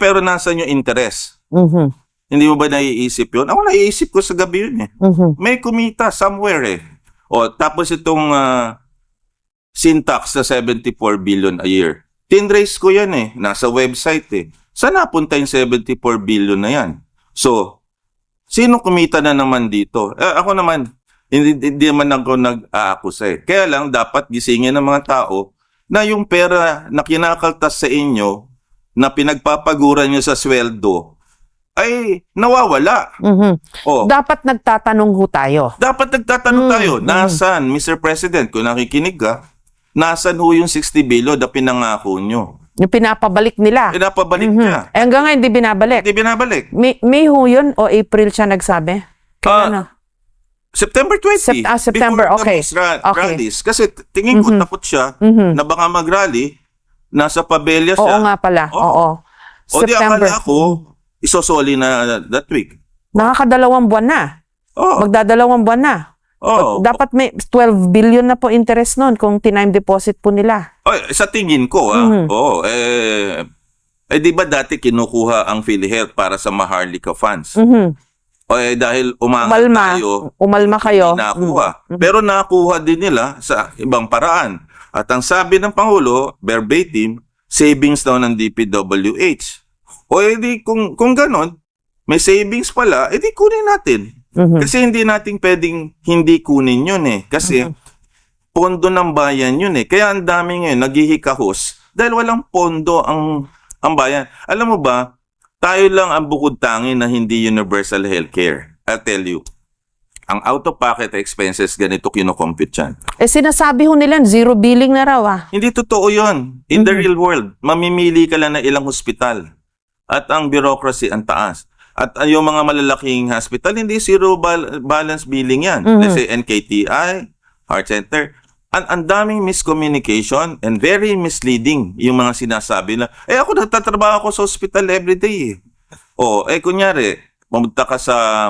pero nasan yung interest? Mhm. Hindi mo ba naiisip yun? Ako naiisip ko sa gabi yun eh. Mhm. May kumita somewhere eh. O, tapos itong Syntax na 74 billion a year. Tinrace ko yan eh. Nasa website eh. Saan napunta yung 74 billion na yan? So, sino kumita na naman dito? Ako naman, hindi naman ako nag-aakusa eh. Kaya lang, dapat gisingin ng mga tao na yung pera na kinakaltas sa inyo, na pinagpapaguran nyo sa sweldo, ay nawawala. Mhm. Oh, Dapat nagtatanong ho tayo. dapat nagtatanong tayo, nasaan, Mr. President, kung nakikinig ka, nasaan ho yung 60 billion na pinangako nyo? Yung pinapabalik nila. Pinapabalik niya. Eh, hanggang ngayon, hindi binabalik. Hindi binabalik. May ho yun o April siya nagsabi? Ano? September 20. September, before okay. the Okay. rallies. Kasi tingin ko takot siya na baka mag-rally, nasa pabelya siya. Oo nga pala. Oo. O di akala ko, isosoli na that week. Nakakadalawang buwan na. Oh, Magdadalawang buwan na. oh. Dapat may 12 billion na po interest nun kung time deposit po nila. Sa tingin ko, di ba dati kinukuha ang PhilHealth para sa Maharlika funds? Dahil Umalma kayo. hindi nakuha. Pero nakuha din nila sa ibang paraan. At ang sabi ng Pangulo, verbatim, savings daw ng DPWH. Kung ganon, may savings pala, edi kunin natin. Kasi hindi natin pwedeng hindi kunin yun eh. Kasi pondo ng bayan yun eh. Kaya ang dami ngayon naghihikahos dahil walang pondo ang bayan. Alam mo ba, tayo lang ang bukod tangi na hindi universal healthcare. I'll tell you, ang out-of-pocket expenses, ganito kinocompute yan. Sinasabi ho nila, zero billing na raw ah. Hindi totoo yun. In the real world, mamimili ka lang ng ilang hospital. At ang bureaucracy ang taas. At yung mga malalaking hospital, hindi zero balance billing yan. Let's say NKTI, Heart Center. Ang daming miscommunication and very misleading yung mga sinasabi na, ako nagtatrabaho ako sa hospital everyday eh. Kunyari, pumunta ka sa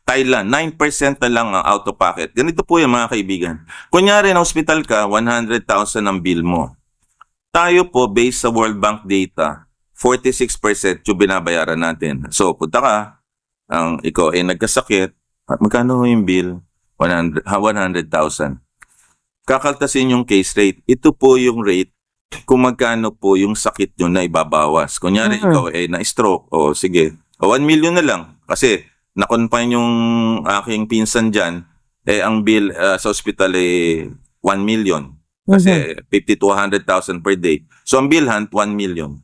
Thailand, 9% na lang ang out-of-pocket. Ganito po yung mga kaibigan. Kunyari na hospital ka, 100,000 ang bill mo. Tayo po, based sa World Bank data, 46% yung binabayaran natin. So, punta ka, ikaw ay nagkasakit, magkano yung bill? 100,000. Kakaltasin yung case rate. Ito po yung rate kung magkano po yung sakit nyo na ibabawas. Kunyari, ikaw ay na-stroke, sige, 1 million na lang. Kasi, na-confine yung aking pinsan dyan, ang bill sa hospital ay 1 million. Kasi 50 to 100,000 per day. So, ang billhan, 1 million.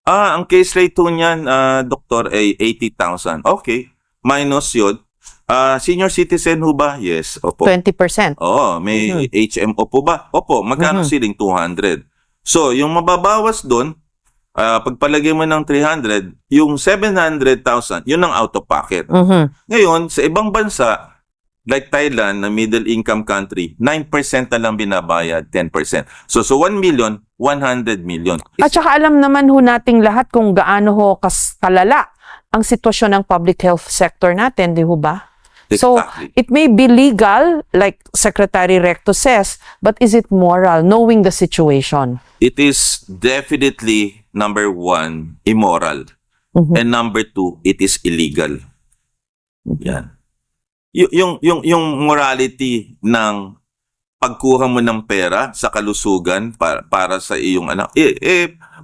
Ang case rate po niyan, doktor, ay 80,000. Okay. Minus yun. Senior citizen ho ba? Yes. Opo. 20%. May HMO po ba? Opo. Magkano siling 200? So, yung mababawas doon, pagpalagay mo ng 300, yung 700,000, yun ang out of pocket. Ngayon, sa ibang bansa, like Thailand, na middle income country, 9% na lang binabayad, 10%. So 1 million, 100 million. At saka alam naman ho nating lahat kung gaano ho kalala ang sitwasyon ng public health sector natin, di ho ba? So, it may be legal, like Secretary Recto says, but is it moral, knowing the situation? It is definitely, number one, immoral. And number two, it is illegal. Yan. Yung morality ng pagkuha mo ng pera sa kalusugan para sa iyong anak.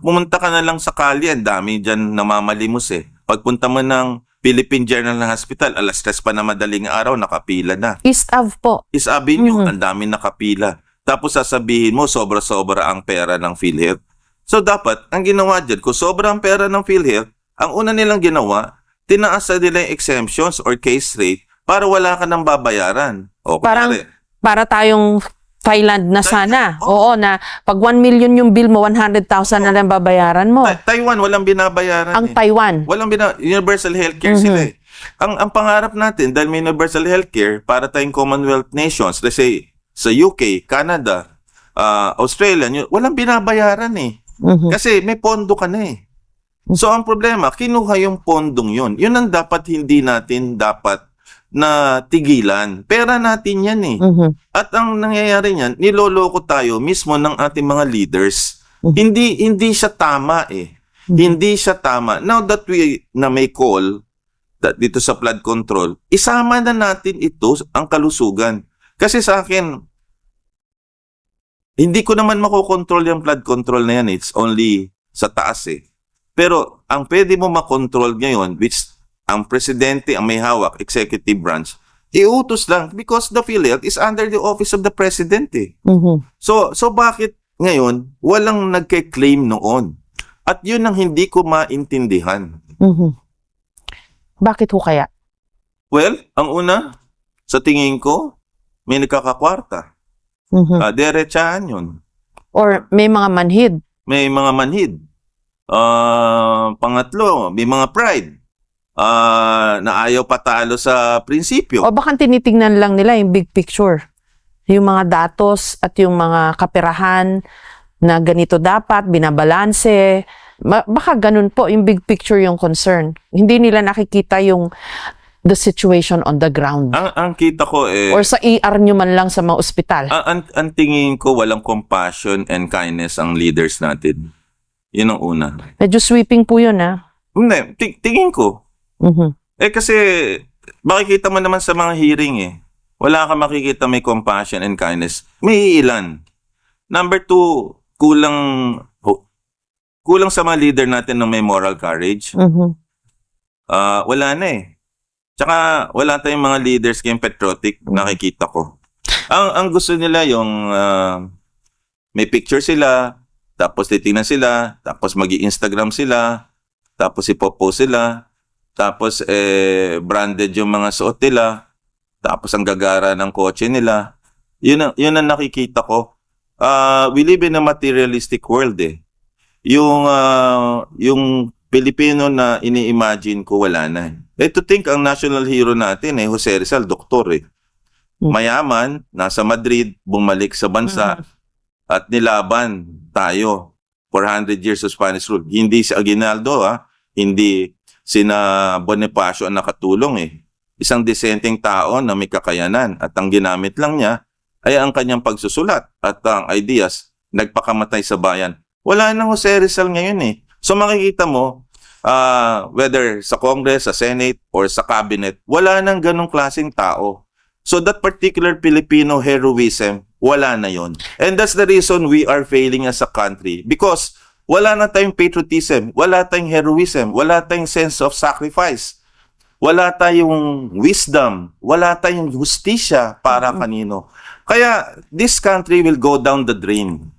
Pumunta ka na lang sa kalye, ang dami dyan namamalimos eh. Pagpunta mo ng Philippine General Hospital, alas 3 pa na madaling araw, nakapila na. East Ave po. East Avenue, ang dami nakapila. Tapos sasabihin mo, sobra-sobra ang pera ng PhilHealth. So dapat, ang ginawa dyan, kung sobra ang pera ng PhilHealth, ang una nilang ginawa, tinaas na nila yung exemptions or case rate para wala ka nang babayaran. Para tayong Thailand na sana. Oo, na pag 1 million yung bill mo, 100,000 na lang babayaran mo. Taiwan, walang binabayaran. Taiwan. Universal healthcare sila eh. Ang pangarap natin, dahil may universal healthcare, para tayong Commonwealth nations, let's say, sa UK, Canada, Australia, walang binabayaran eh. Kasi may pondo ka na eh. So, ang problema, kinuha yung pondong yun. Yun ang hindi natin na tigilan. Pera natin yan eh. At ang nangyayari niyan, niloloko tayo mismo ng ating mga leaders. Hindi siya tama eh. Hindi siya tama. Now that we na may call that dito sa flood control, isama na natin ito ang kalusugan. Kasi sa akin, hindi ko naman makokontrol yung flood control na yan. It's only sa taas eh. Pero ang pwede mo makontrol ngayon, which ang presidente ang may hawak, executive branch, iutos lang because the PhilHealth is under the office of the president eh. So bakit ngayon walang nagke-claim noon? At yun ang hindi ko maintindihan. Bakit ho kaya? Well, ang una, sa tingin ko, may nagkakakwarta. Diretsahan yun. Or may mga manhid. May mga manhid. Pangatlo, may mga pride. Na ayaw patalo sa prinsipyo. O baka tinitingnan lang nila yung big picture. Yung mga datos at yung mga kaperahan na ganito dapat, binabalanse. Baka ganun po, yung big picture yung concern. Hindi nila nakikita yung the situation on the ground. Ang kita ko Or sa ER nyo man lang sa mga ospital. Ang tingin ko walang compassion and kindness ang leaders natin. Yun ang una. Medyo sweeping po yun, ha? Hindi, tingin ko. Kasi makikita mo naman sa mga hearing eh. Wala ka makikita may compassion and kindness. May ilan. Number 2, kulang sa mga leader natin ng may moral courage. Wala na eh. Tsaka wala tayong mga leaders kayong patriotic, nakikita ko. Ang gusto nila yung may picture sila, tapos titingnan sila, tapos mag-i-Instagram sila, tapos ipopost sila, tapos branded yung mga suot nila, tapos ang gagara ng kotse nila. Yun ang nakikita ko. We live in a materialistic world eh. Yung Pilipino na ini-imagine ko wala na. To think ang national hero natin Jose Rizal, doktor eh. Mayaman, nasa Madrid, bumalik sa bansa at nilaban tayo 400 years of Spanish rule. Hindi si Aguinaldo hindi sina Bonifacio ang nakatulong eh. Isang disenteng tao na may kakayanan at ang ginamit lang niya ay ang kanyang pagsusulat at ang ideas nagpakamatay sa bayan. Wala nang Jose Rizal ngayon eh. So makikita mo, whether sa Congress, sa Senate, or sa Cabinet, wala nang ganong klaseng tao. So that particular Filipino heroism, wala na yon. And that's the reason we are failing as a country. Because wala na tayong patriotism, wala tayong heroism, wala tayong sense of sacrifice, wala tayong wisdom, wala tayong justisya para kanino. Kaya this country will go down the drain.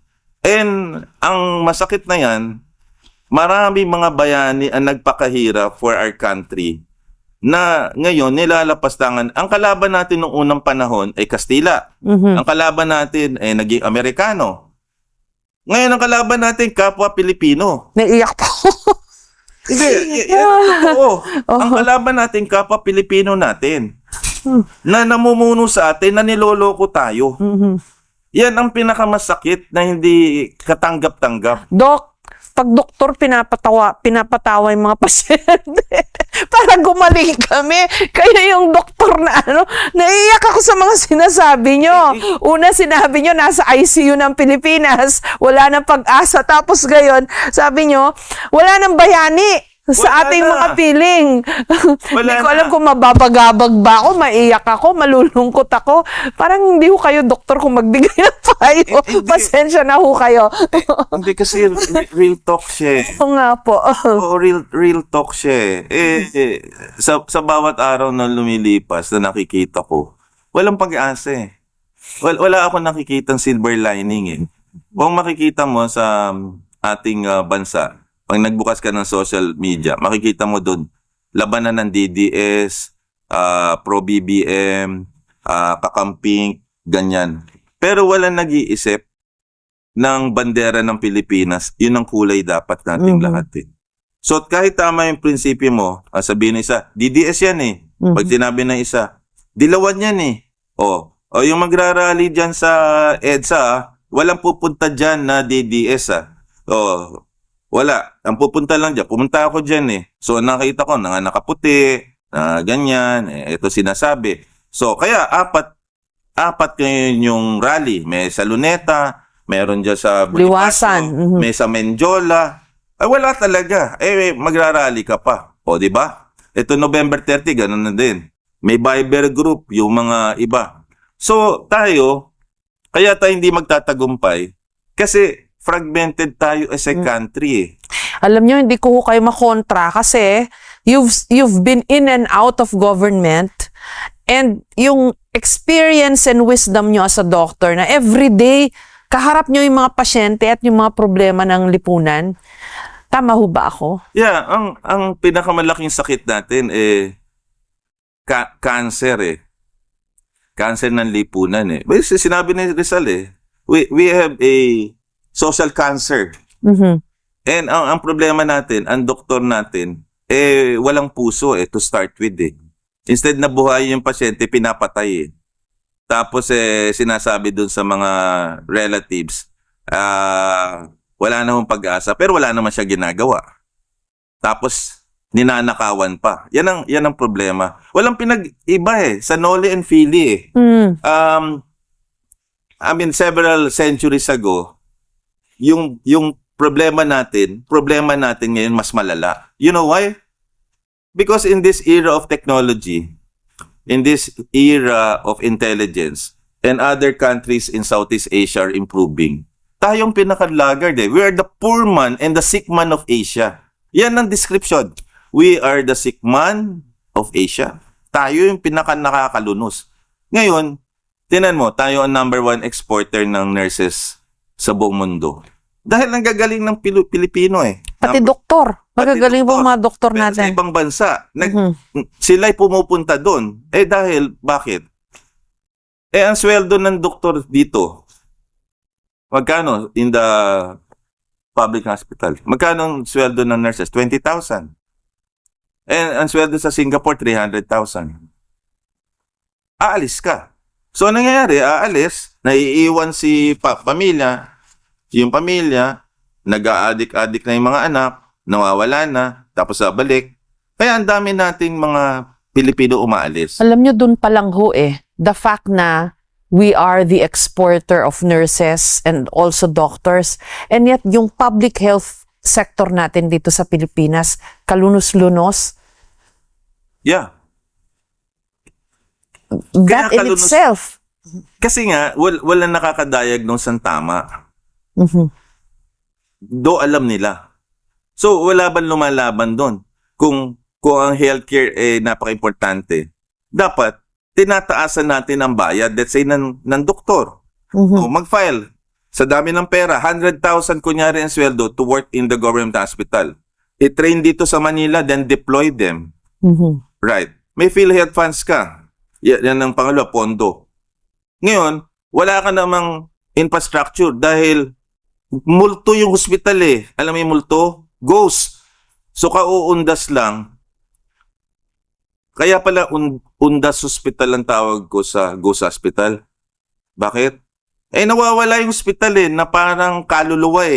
And ang masakit na yan, marami mga bayani ang nagpakahirap for our country na ngayon nilalapastangan. Ang kalaban natin noong unang panahon ay Kastila. Ang kalaban natin ay naging Amerikano. Ngayon ang kalaban natin kapwa Pilipino. Naiiyak po. Hindi, ang kalaban natin kapwa Pilipino natin. Na namumuno sa atin na niloloko tayo. Yan ang pinakamasakit na hindi katanggap-tanggap. Dok, pag doktor pinapatawa yung mga pasyente para gumaling kami. Kaya yung doktor na naiiyak ako sa mga sinasabi nyo. Una sinabi nyo, nasa ICU ng Pilipinas, wala nang pag-asa. Tapos gayon, sabi nyo, wala nang bayani sa ating mga piling. Hindi ko alam kung mababagabag ba ako, maiyak ako, malulungkot ako. Parang hindi ho kayo doktor kung magbigay ng payo. Pasensya na ho kayo. Hindi kasi real talk siya. Oo nga po. Real talk siya. Sa bawat araw na lumilipas na nakikita ko, walang pag-asa eh. Wala ako nakikitang silver lining eh. Kung makikita mo sa ating bansa, pag nagbukas ka ng social media, makikita mo doon, labanan ng DDS, pro-BBM, kakamping, ganyan. Pero walang nag-iisip ng bandera ng Pilipinas, yun ang kulay dapat nating lahat eh. So kahit tama yung prinsipyo mo, sabihin ng isa, DDS yan eh. Pag sinabi ng isa, dilawan yan eh. O yung magrarally dyan sa EDSA, walang pupunta dyan na DDS wala. Ang pupunta lang dyan, pumunta ako dyan eh. So nakita ko na nakaputi, na ganyan, ito sinasabi. So kaya apat ngayon yung rally. May sa Luneta, meron dyan sa Bonifacio, Liwasan. may sa Menjola. Ay, wala talaga. Magrarally ka pa. O, di ba? Ito November 30, ganun na din. May Viber group, yung mga iba. So, kaya tayo hindi magtatagumpay kasi fragmented tayo as a country eh. Alam nyo, hindi ko kayo makontra kasi you've been in and out of government and yung experience and wisdom nyo as a doctor na everyday kaharap nyo yung mga pasyente at yung mga problema ng lipunan. Tama ho ba ako? Yeah, ang pinakamalaking sakit natin cancer eh. Cancer ng lipunan eh. Well, sinabi ni Rizal we have a social cancer. Mhm. And ang problema natin, ang doktor natin, walang puso to start with eh. Instead na buhay yung pasyente, pinapatay eh. Tapos sinasabi dun sa mga relatives, wala namang pag-asa, pero wala naman siya ginagawa. Tapos ninanakawan pa. Yan ang problema. Walang pinag-iba sa Noli and Fili Mm. I mean, several centuries ago, yung problema natin ngayon mas malala. You know why? Because in this era of technology, in this era of intelligence, and other countries in Southeast Asia are improving, tayong pinaka-laggard We are the poor man and the sick man of Asia. Yan ang description. We are the sick man of Asia. Tayo yung pinaka-nakakalunos. Ngayon, tinan mo, tayo ang number 1 exporter ng nurses sa buong mundo. Dahil ang gagaling ng Pilipino Pati doktor. Magagaling po mga doktor Pero natin. sa ibang bansa, sila'y pumupunta doon. Dahil, bakit? Ang sweldo ng doktor dito, magkano in the public hospital? Magkano ang sweldo ng nurses? 20,000. Ang sweldo sa Singapore, 300,000. Aalis ka. So, nangyayari, aalis, naiiwan si pamilya, yung pamilya, nag-aadik-adik na yung mga anak, nawawala na, tapos babalik. Kaya ang dami nating mga Pilipino umaalis. Alam nyo, dun pa lang ho the fact na we are the exporter of nurses and also doctors, and yet yung public health sector natin dito sa Pilipinas, kalunos-lunos, Yeah. that in kalunos- itself. Kasi nga, wala nakakadiagnose ng tama. Mhm. Do alam nila. So, wala bang lumalaban doon? Kung ang healthcare napaka-importante, dapat tinataasan natin ang bayad, let's say, ng doktor. Mhm. O, mag-file. Sa dami ng pera, 100,000 kunyari ang sweldo to work in the government hospital. I-train dito sa Manila, then deploy them. Mhm. Right. May PhilHealth funds ka. Yan ang pangalawa, pondo. Ngayon, wala ka namang infrastructure dahil multo yung hospital Alam mo yung multo? Ghost. So, kauundas lang. Kaya pala undas hospital ang tawag ko sa ghost hospital. Bakit? Nawawala yung hospital na parang kaluluwa